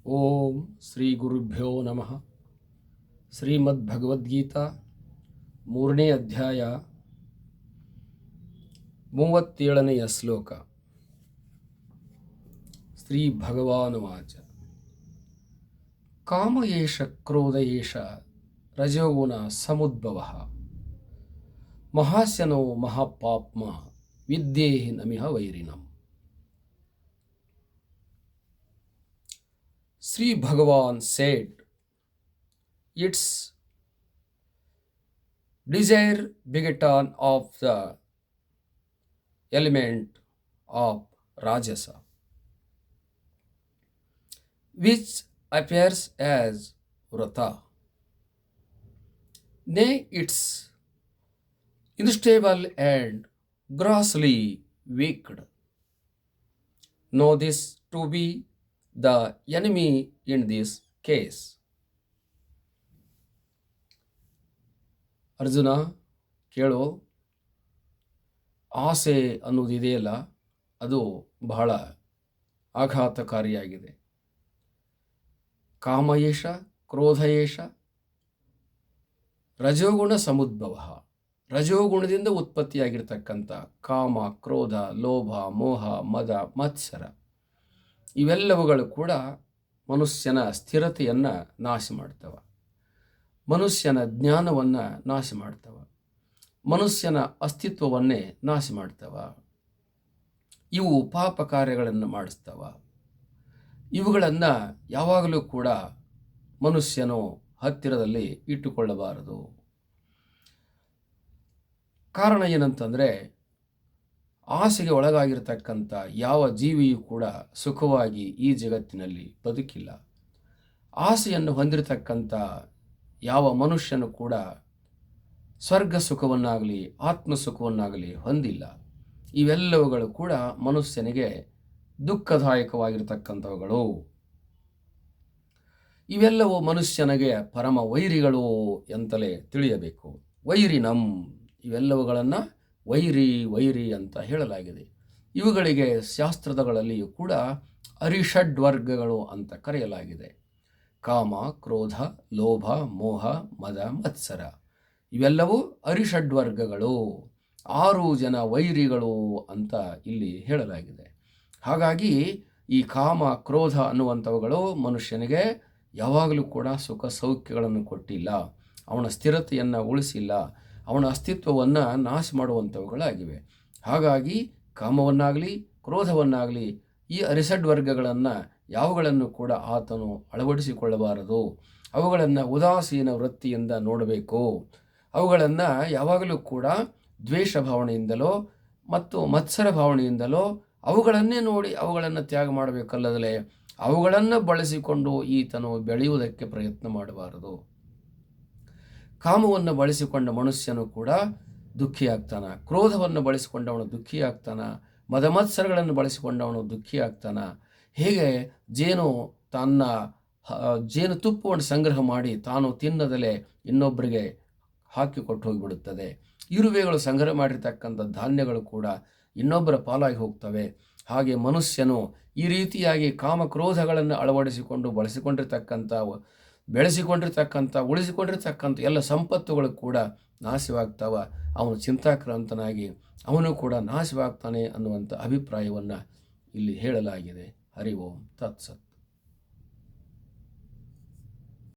ಓಂ ಶ್ರೀ ಗುರುಭ್ಯೋ ನಮಃ. ಶ್ರೀಮದ್ ಭಗವದ್ಗೀತಾ 3ನೇ ಅಧ್ಯಾಯ 37ನೆಯ ಶ್ಲೋಕ. ಶ್ರೀ ಭಗವಾನುವಾಚ ಕಾಮ ಏಷ ಕ್ರೋಧ ಏಷ ರಜೋಗುಣ ಸಮುದ್ಭವಃ ಮಹಾಸ್ಯನೋ ಮಹಾಪಾಪ್ಮ ವಿದ್ಯೇಹಿ ನಮಿಹ ವೈರಿಣಂ. Sri Bhagavan said, "It's desire begetton of the element of Rajasa, which appears as Vrata. Nay, it's unstable and grossly wicked. Know this to be the enemy in this case." Arjuna ಕೇಳು, ಆಸೆ ಅನ್ನೋದಿದೆಯಲ್ಲ, ಅದು ಬಹಳ ಆಘಾತಕಾರಿಯಾಗಿದೆ. ಕಾಮಯೇಷ ಕ್ರೋಧಯೇಷ ರಜೋಗುಣ ಸಮುದ್ಭವ. ರಜೋಗುಣದಿಂದ ಉತ್ಪತ್ತಿಯಾಗಿರ್ತಕ್ಕಂಥ ಕಾಮ, ಕ್ರೋಧ, ಲೋಭ, ಮೋಹ, ಮದ, ಮತ್ಸರ ಇವೆಲ್ಲವುಗಳು ಕೂಡ ಮನುಷ್ಯನ ಸ್ಥಿರತೆಯನ್ನು ನಾಶ ಮಾಡ್ತವೆ, ಮನುಷ್ಯನ ಜ್ಞಾನವನ್ನು ನಾಶ ಮಾಡ್ತವೆ, ಮನುಷ್ಯನ ಅಸ್ತಿತ್ವವನ್ನೇ ನಾಶ ಮಾಡ್ತವೆ. ಇವು ಪಾಪ ಕಾರ್ಯಗಳನ್ನು ಮಾಡಿಸ್ತವೆ. ಇವುಗಳನ್ನು ಯಾವಾಗಲೂ ಕೂಡ ಮನುಷ್ಯನು ಹತ್ತಿರದಲ್ಲಿ ಇಟ್ಟುಕೊಳ್ಳಬಾರದು. ಕಾರಣ ಏನಂತಂದರೆ, ಆಸೆಗೆ ಒಳಗಾಗಿರ್ತಕ್ಕಂಥ ಯಾವ ಜೀವಿಯೂ ಕೂಡ ಸುಖವಾಗಿ ಈ ಜಗತ್ತಿನಲ್ಲಿ ಬದುಕಿಲ್ಲ. ಆಸೆಯನ್ನು ಹೊಂದಿರತಕ್ಕಂಥ ಯಾವ ಮನುಷ್ಯನು ಕೂಡ ಸ್ವರ್ಗ ಸುಖವನ್ನಾಗಲಿ ಆತ್ಮ ಸುಖವನ್ನಾಗಲಿ ಹೊಂದಿಲ್ಲ. ಇವೆಲ್ಲವುಗಳು ಕೂಡ ಮನುಷ್ಯನಿಗೆ ದುಃಖದಾಯಕವಾಗಿರ್ತಕ್ಕಂಥವುಗಳು. ಇವೆಲ್ಲವೂ ಮನುಷ್ಯನಿಗೆ ಪರಮ ವೈರಿಗಳು ಎಂತಲೇ ತಿಳಿಯಬೇಕು. ವೈರಿನಂ, ಇವೆಲ್ಲವುಗಳನ್ನು ವೈರಿ ಅಂತ ಹೇಳಲಾಗಿದೆ. ಇವುಗಳಿಗೆ ಶಾಸ್ತ್ರದಗಳಲ್ಲಿಯೂ ಕೂಡ ಅರಿಷಡ್ವರ್ಗಗಳು ಅಂತ ಕರೆಯಲಾಗಿದೆ. ಕಾಮ, ಕ್ರೋಧ, ಲೋಭ, ಮೋಹ, ಮದ, ಮತ್ಸರ ಇವೆಲ್ಲವೂ ಅರಿಷಡ್ವರ್ಗಗಳು. 6 ಜನ ವೈರಿಗಳು ಅಂತ ಇಲ್ಲಿ ಹೇಳಲಾಗಿದೆ. ಹಾಗಾಗಿ ಈ ಕಾಮ, ಕ್ರೋಧ ಅನ್ನುವಂಥವುಗಳು ಮನುಷ್ಯನಿಗೆ ಯಾವಾಗಲೂ ಕೂಡ ಸುಖ ಸೌಖ್ಯಗಳನ್ನು ಕೊಟ್ಟಿಲ್ಲ, ಅವನ ಸ್ಥಿರತೆಯನ್ನು ಉಳಿಸಿಲ್ಲ, ಅವನ ಅಸ್ತಿತ್ವವನ್ನು ನಾಶ ಮಾಡುವಂಥವುಗಳಾಗಿವೆ. ಹಾಗಾಗಿ ಕಾಮವನ್ನಾಗಲಿ ಕ್ರೋಧವನ್ನಾಗಲಿ ಈ ಅರಿಷಡ್ವರ್ಗಗಳನ್ನು ಯಾವುಗಳನ್ನು ಕೂಡ ಆತನು ಅಳವಡಿಸಿಕೊಳ್ಳಬಾರದು. ಅವುಗಳನ್ನು ಉದಾಸೀನ ವೃತ್ತಿಯಿಂದ ನೋಡಬೇಕು. ಅವುಗಳನ್ನು ಯಾವಾಗಲೂ ಕೂಡ ದ್ವೇಷ ಭಾವನೆಯಿಂದಲೋ ಮತ್ತು ಮತ್ಸರ ಭಾವನೆಯಿಂದಲೋ ಅವುಗಳನ್ನೇ ನೋಡಿ ಅವುಗಳನ್ನು ತ್ಯಾಗ ಮಾಡಬೇಕಲ್ಲದಲೇ ಅವುಗಳನ್ನು ಬಳಸಿಕೊಂಡು ಈತನು ಬೆಳೆಯುವುದಕ್ಕೆ ಪ್ರಯತ್ನ ಮಾಡಬಾರದು. ಕಾಮವನ್ನು ಬಳಸಿಕೊಂಡ ಮನುಷ್ಯನು ಕೂಡ ದುಃಖಿಯಾಗ್ತಾನ, ಕ್ರೋಧವನ್ನು ಬಳಸಿಕೊಂಡವನು ದುಃಖಿಯಾಗ್ತಾನ, ಮದಮತ್ಸರಗಳನ್ನು ಬಳಸಿಕೊಂಡವನು ದುಃಖಿಯಾಗ್ತಾನ. ಹೇಗೆ ತನ್ನ ಜೇನುತುಪ್ಪವನ್ನು ಸಂಗ್ರಹ ಮಾಡಿ ತಾನು ತಿನ್ನದಲೇ ಇನ್ನೊಬ್ಬರಿಗೆ ಹಾಕಿಕೊಟ್ಟು ಹೋಗಿಬಿಡುತ್ತದೆ. ಇರುವೆಗಳು ಸಂಗ್ರಹ ಮಾಡಿರ್ತಕ್ಕಂಥ ಧಾನ್ಯಗಳು ಕೂಡ ಇನ್ನೊಬ್ಬರ ಪಾಲಾಗಿ ಹೋಗ್ತವೆ. ಹಾಗೆ ಮನುಷ್ಯನು ಈ ರೀತಿಯಾಗಿ ಕಾಮಕ್ರೋಧಗಳನ್ನು ಅಳವಡಿಸಿಕೊಂಡು ಬೆಳೆಸಿಕೊಂಡಿರ್ತಕ್ಕಂಥ ಉಳಿಸಿಕೊಂಡಿರ್ತಕ್ಕಂಥ ಎಲ್ಲ ಸಂಪತ್ತುಗಳು ಕೂಡ ನಾಶವಾಗ್ತಾವ. ಅವನು ಚಿಂತಾಕ್ರಾಂತನಾಗಿ ಅವನು ಕೂಡ ನಾಶವಾಗ್ತಾನೆ ಅನ್ನುವಂಥ ಅಭಿಪ್ರಾಯವನ್ನು ಇಲ್ಲಿ ಹೇಳಲಾಗಿದೆ. ಹರಿ ಓಂ ತತ್ಸತ್.